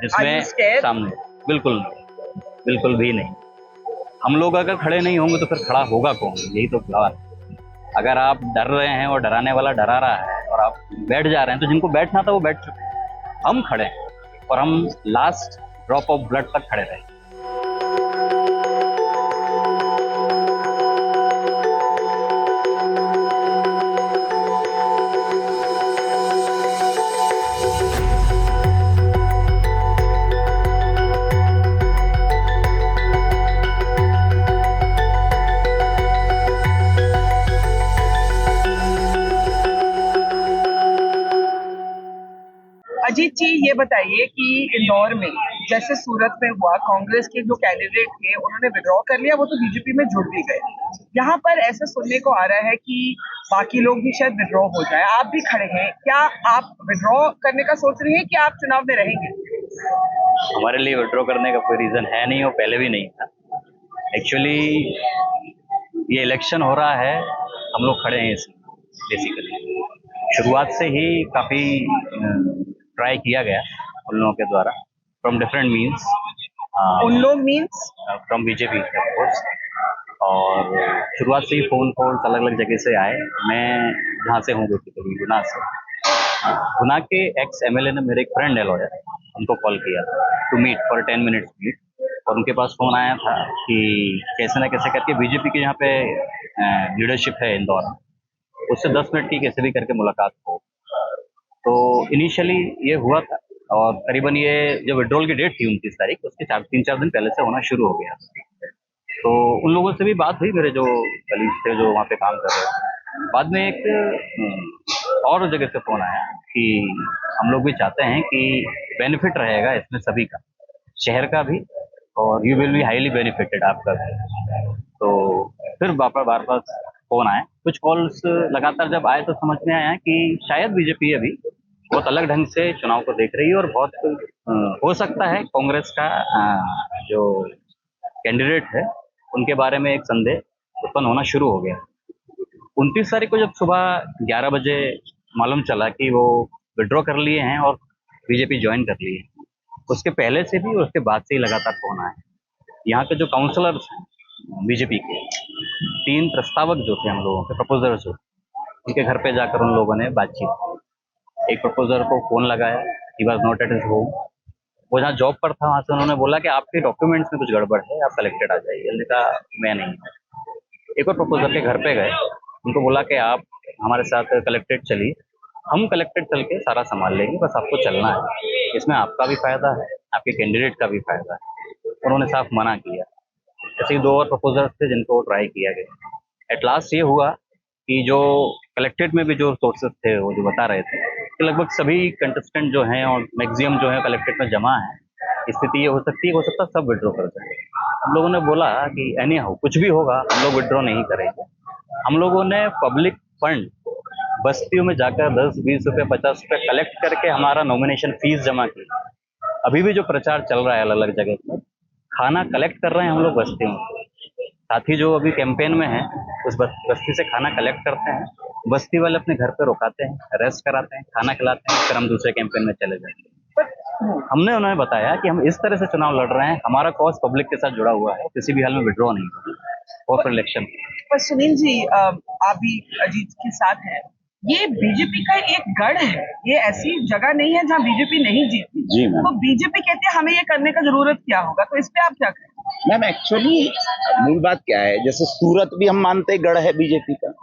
जिसमें सामने बिल्कुल बिल्कुल भी नहीं। हम लोग अगर खड़े नहीं होंगे तो फिर खड़ा होगा कौन? यही तो सवाल है। अगर आप डर रहे हैं और डराने वाला डरा रहा है और आप बैठ जा रहे हैं, तो जिनको बैठना था वो बैठ चुके हैं। हम खड़े हैं और हम लास्ट ड्रॉप ऑफ ब्लड तक खड़े रहे। अजीत जी, ये बताइए कि इंदौर में जैसे सूरत में हुआ, कांग्रेस के जो कैंडिडेट थे उन्होंने विड्रॉ कर लिया, वो तो बीजेपी में जुड़ भी गए। यहाँ पर ऐसा सुनने को आ रहा है कि बाकी लोग भी शायद विड्रॉ हो जाए। आप भी खड़े हैं, क्या आप विड्रॉ करने का सोच रहे हैं कि आप चुनाव में रहेंगे? हमारे लिए विड्रॉ करने का कोई रीजन है नहीं और पहले भी नहीं था। एक्चुअली ये इलेक्शन हो रहा है, हम लोग खड़े हैं इसमें। बेसिकली शुरुआत से ही काफी ट्राई किया गया उन लोगों के द्वारा फ्रॉम डिफरेंट मीन्स। उन लोग means from BJP of course. और शुरुआत से ही फोन कॉल्स अलग अलग जगह से आए। मैं जहाँ से हूँ बेसिकली गुना से, गुना के एक्स एमएलए ने, मेरे एक फ्रेंड है लॉयर, उनको कॉल किया to meet for 10 minutes meet. और उनके पास फोन आया था कि कैसे ना कैसे करके बीजेपी के यहाँ पे लीडरशिप है इंदौर में, उससे 10 मिनट की कैसे भी करके मुलाकात हो। तो इनिशियली ये हुआ था और करीबन ये जो विड्रॉल की डेट थी 29 तारीख, उसके 3-4 दिन पहले से होना शुरू हो गया। तो उन लोगों से भी बात हुई, मेरे जो कलीग थे जो वहाँ पे काम कर रहे थे। बाद में एक और जगह से फोन आया कि हम लोग भी चाहते हैं कि बेनिफिट रहेगा इसमें सभी का, शहर का भी, और you will be highly benefited आपका भी। तो फिर बार बार फोन आए, कुछ कॉल्स लगातार जब आए तो समझ में आया कि शायद बीजेपी अभी बहुत अलग ढंग से चुनाव को देख रही है और बहुत हो सकता है कांग्रेस का जो कैंडिडेट है उनके बारे में एक संदेह उत्पन्न होना शुरू हो गया। 29 तारीख को जब सुबह 11 बजे मालूम चला कि वो विड्रॉ कर लिए हैं और बीजेपी ज्वाइन कर ली है, उसके पहले से भी और उसके बाद से ही लगातार फोन आए। यहाँ के जो काउंसलर्स हैं बीजेपी के, 3 प्रस्तावक जो थे हम लोगों के, प्रपोजर्स जो, उनके घर पे जाकर उन लोगों ने बातचीत। एक प्रपोजर को फोन लगाया, he was not at his home. वो जहाँ जॉब पर था वहाँ से उन्होंने बोला कि आपके डॉक्यूमेंट्स में कुछ गड़बड़ है, आप कलेक्टेड आ जाइए। हमने कहा मैं नहीं हूँ। एक और प्रपोजर के घर पे गए, उनको बोला कि आप हमारे साथ कलेक्टेड चलिए, हम कलेक्टेड चल के सारा संभाल लेंगे, बस आपको चलना है, इसमें आपका भी फायदा है, आपके कैंडिडेट का भी फायदा है। उन्होंने साफ मना किया। ऐसे ही 2 और प्रपोजर्स थे जिनको ट्राई किया गया। एट लास्ट ये हुआ कि जो कलेक्टेड में भी जो सोर्सेस थे वो जो बता रहे थे कि लगभग सभी कंटेस्टेंट जो हैं और मैक्सिमम जो है कलेक्टेड में जमा है, स्थिति ये हो सकती है, हो सकता है सब विड्रॉ कर दें। हम लोगों ने बोला कि एनी हाउ कुछ भी होगा हम लोग विड्रॉ नहीं करेंगे। हम लोगों ने पब्लिक फंड बस्तियों में जाकर 10-20 रुपये 50 रुपये कलेक्ट करके हमारा नॉमिनेशन फीस जमा की। अभी भी जो प्रचार चल रहा है अलग अलग जगह पर, खाना कलेक्ट कर रहे हैं हम लोग बस्तियों में। साथ ही जो अभी कैंपेन में है उस बस्ती से खाना कलेक्ट करते हैं, बस्ती वाले अपने घर पे रुकाते हैं, रेस्ट कराते हैं, खाना खिलाते हैं, फिर हम दूसरे कैंपेन में चले जाते हैं। हमने उन्हें बताया कि हम इस तरह से चुनाव लड़ रहे हैं, हमारा कॉज पब्लिक के साथ जुड़ा हुआ है, किसी भी हाल में विड्रॉ नहीं होगा और फिर इलेक्शन। पर सुनील जी, आप भी अजीत के साथ हैं, ये बीजेपी का एक गढ़ है, ये ऐसी जगह नहीं है जहाँ बीजेपी नहीं जीती। जी मैम। तो बीजेपी कहते हैं हमें ये करने का जरूरत क्या होगा, तो इस पे आप क्या कहें? मैम एक्चुअली मूल बात क्या है, जैसे सूरत भी हम मानते गढ़ है बीजेपी का,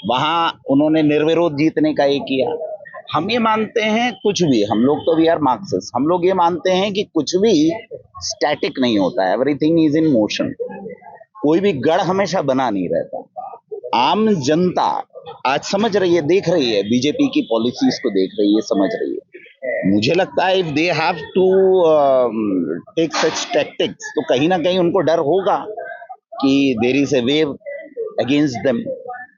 वहां उन्होंने निर्विरोध जीतने का ये किया। हम ये मानते हैं कुछ भी, हम लोग तो वी आर मार्क्सिस्ट, हम लोग ये मानते हैं कि कुछ भी स्टैटिक नहीं होता है, एवरीथिंग इज इन मोशन। कोई भी गढ़ हमेशा बना नहीं रहता। आम जनता आज समझ रही है, देख रही है, बीजेपी की पॉलिसीज को देख रही है, समझ रही है। मुझे लगता है if they have to take such tactics, तो कहीं ना कहीं उनको डर होगा कि there is a wave against them.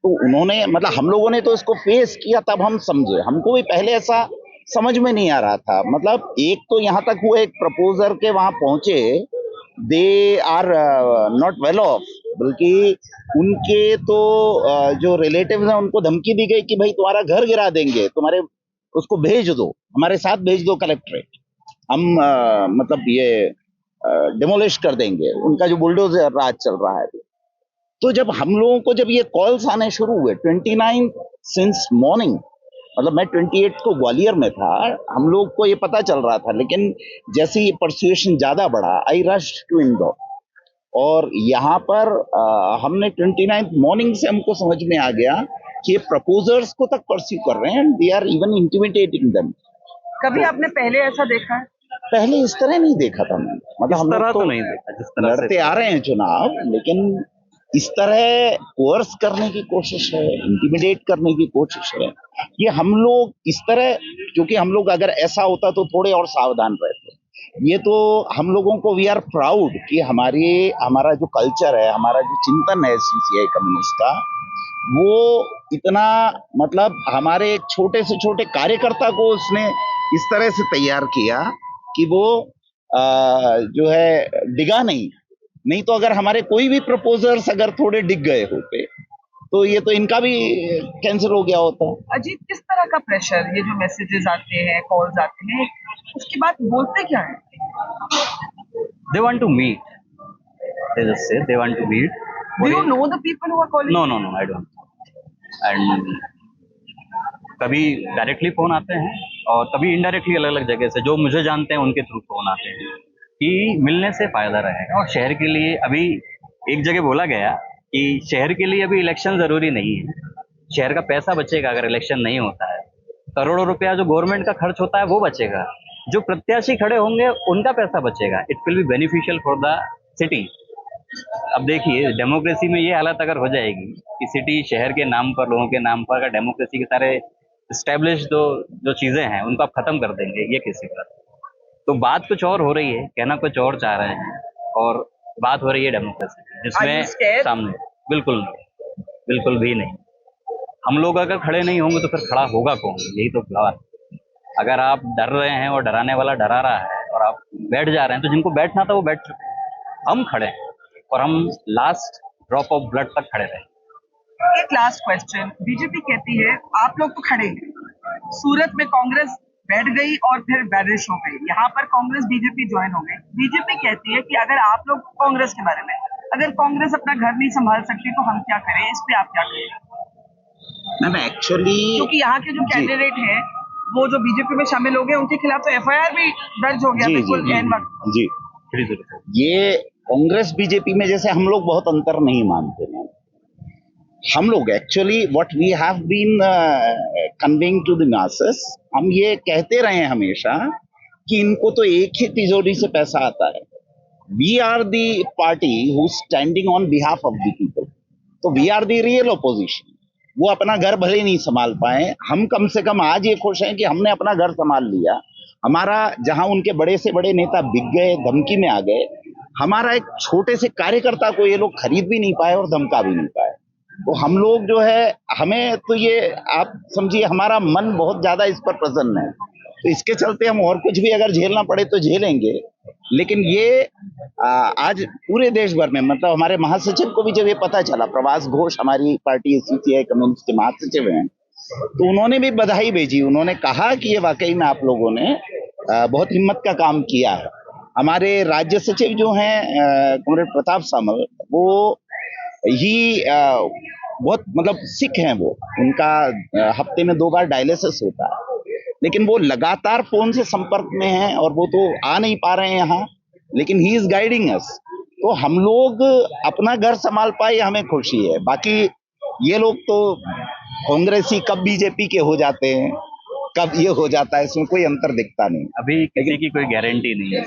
तो उन्होंने, मतलब हम लोगों ने तो इसको फेस किया, तब हम समझे। हमको भी पहले ऐसा समझ में नहीं आ रहा था। मतलब एक तो यहाँ तक हुआ, एक प्रपोजर के वहां पहुंचे, they are not well off, बल्कि उनके तो जो रिलेटिव्स हैं उनको धमकी दी गई कि भाई तुम्हारा घर गिरा देंगे, तुम्हारे उसको भेज दो, हमारे साथ भेज दो कलेक्ट्रेट। हम मतलब ये डिमोलिश कर देंगे, उनका जो बुलडोजर राज चल रहा है। तो जब हम लोगों को जब ये कॉल्स आने शुरू हुए 29 सिंस मॉर्निंग, मतलब मैं 28 को ग्वालियर में था, हम लोग को ये पता चल रहा था, लेकिन जैसे ये परसुएशन ज्यादा बढ़ा, आई रश टू इंदौर, और यहाँ पर हमने 29 मॉर्निंग से हमको समझ में आ गया कि ये प्रपोजर्स को तक परस्यू कर रहे हैं, they are even intimidating them. कभी आपने पहले ऐसा देखा है? पहले इस तरह नहीं देखा था मैंने, मतलब हम लोग तो नहीं देखा जिस तरह लड़ते आ रहे हैं चुनाव, लेकिन इस तरह कोर्स करने की कोशिश है, इंटिमिडेट करने की कोशिश है, ये हम लोग इस तरह, क्योंकि हम लोग अगर ऐसा होता तो थोड़े और सावधान रहते। ये तो हम लोगों को वी आर प्राउड कि हमारा जो कल्चर है, हमारा जो चिंतन है सीसीआई कम्युनिस्ट का, वो इतना मतलब हमारे एक छोटे से छोटे कार्यकर्ता को उसने इस तरह से तैयार किया कि वो जो है डिगा नहीं तो अगर हमारे कोई भी प्रपोजर्स अगर थोड़े डिग गए होते तो ये तो इनका भी कैंसिल हो गया होता। अजीत, किस तरह का प्रेशर, ये जो मैसेजेस आते हैं, कॉल्स आते हैं, उसके बाद बोलते क्या है? They want to meet. They just say they want to meet. Do you know the people who are calling? No, I don't. And कभी डायरेक्टली फोन आते हैं और कभी इनडायरेक्टली अलग अलग जगह से जो मुझे जानते हैं उनके थ्रू फोन आते हैं कि मिलने से फायदा रहेगा। और शहर के लिए अभी एक जगह बोला गया कि शहर के लिए अभी इलेक्शन जरूरी नहीं है, शहर का पैसा बचेगा अगर इलेक्शन नहीं होता है, करोड़ों रुपया जो गवर्नमेंट का खर्च होता है वो बचेगा, जो प्रत्याशी खड़े होंगे उनका पैसा बचेगा, it will be beneficial for the city. अब देखिए डेमोक्रेसी में ये हालत अगर हो जाएगी कि सिटी शहर के नाम पर, लोगों के नाम पर, अगर डेमोक्रेसी के सारे स्टैब्लिश जो चीजें हैं उनको आप खत्म कर देंगे, ये किसी का, तो बात कुछ और हो रही है, कहना कुछ और चाह रहे हैं, और बात हो रही है डेमोक्रेसी जिसमें सामने बिल्कुल भी नहीं। हम लोग अगर खड़े नहीं होंगे तो फिर खड़ा होगा कौन? यही तो बात। अगर आप डर रहे हैं और डराने वाला डरा रहा है और आप बैठ जा रहे हैं, तो जिनको बैठना था वो बैठ चुके हैं, हम खड़े हैं और हम लास्ट ड्रॉप ऑफ ब्लड तक खड़े रहे। एक लास्ट क्वेश्चन, बीजेपी कहती है आप लोग तो खड़े हैं, सूरत में कांग्रेस बैठ गई और फिर बैरिश हो गई, यहाँ पर कांग्रेस बीजेपी ज्वाइन हो गई। बीजेपी कहती है कि अगर आप लोग कांग्रेस के बारे में, अगर कांग्रेस अपना घर नहीं संभाल सकती तो हम क्या करें, इस पे आप क्या करें? ना एक्चुअली क्योंकि यहाँ के जो कैंडिडेट हैं वो जो बीजेपी में शामिल हो गए, उनके खिलाफ तो एफआईआर भी दर्ज हो गया बिल्कुल एन वक्त। जी, ये कांग्रेस बीजेपी में जैसे हम लोग बहुत अंतर नहीं मानते हैं। हम लोग actually what we have been conveying to the masses, हम ये कहते रहे हैं हमेशा कि इनको तो एक ही तिजोरी से पैसा आता है। We are the party who standing on behalf of the people, तो we are the real opposition. वो अपना घर भले ही नहीं संभाल पाए, हम कम से कम आज ये खुश हैं कि हमने अपना घर संभाल लिया। हमारा जहां उनके बड़े से बड़े नेता बिक गए, धमकी में आ गए, हमारा एक छोटे से कार्यकर्ता को ये लोग खरीद भी नहीं पाए और धमका भी नहीं पाए। तो हम लोग जो है, हमें तो ये आप समझिए हमारा मन बहुत ज्यादा इस पर प्रसन्न है, तो इसके चलते हम और कुछ भी अगर झेलना पड़े तो झेलेंगे। लेकिन ये आज पूरे देश भर में, मतलब हमारे महासचिव को भी जब ये पता चला, प्रभास घोष हमारी पार्टी सीसीआई कम्युनिस्ट के महासचिव हैं, तो उन्होंने भी बधाई भेजी। उन्होंने कहा कि ये वाकई में आप लोगों ने बहुत हिम्मत का काम किया है। हमारे राज्य सचिव जो हैं कॉमरेड प्रताप सामल, वो ही बहुत मतलब सिख हैं, वो उनका हफ्ते में 2 बार डायलिसिस होता है, लेकिन वो लगातार फोन से संपर्क में हैं और वो तो आ नहीं पा रहे हैं यहाँ, लेकिन ही इज गाइडिंग अस। तो हम लोग अपना घर संभाल पाए, हमें खुशी है। बाकी ये लोग तो कांग्रेसी कब बीजेपी के हो जाते हैं, कब ये हो जाता है, इसमें कोई अंतर दिखता नहीं। अभी किसी की कोई गारंटी नहीं है,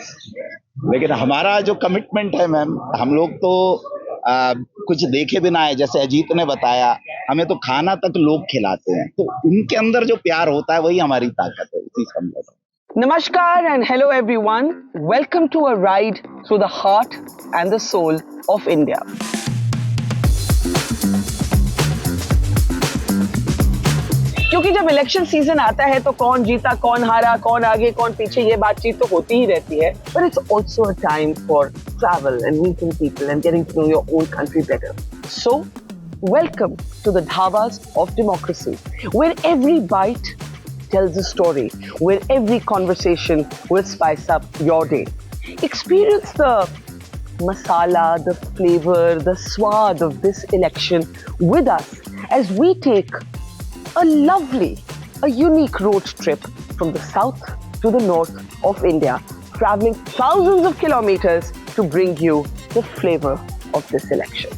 लेकिन हमारा जो कमिटमेंट है मैम, हम लोग तो कुछ देखे बिना है। जैसे अजीत ने बताया, हमें तो खाना तक लोग खिलाते हैं, तो उनके अंदर जो प्यार होता है वही हमारी ताकत है, उसी से हम लोग। नमस्कार and hello everyone. Welcome to a ride through the heart and the soul of India. क्योंकि जब इलेक्शन सीजन आता है तो कौन जीता, कौन हारा, कौन आगे, कौन पीछे, ये बातचीत तो होती ही रहती है। But it's also a time for travel and meeting people and getting to know your own country better. So, welcome to the Dhabas of Democracy, where every bite tells a story where every conversation will spice up your day. Experience the masala, the flavor, the swad of this election with us as we take a unique road trip from the south to the north of India, traveling thousands of kilometers to bring you the flavor of this election.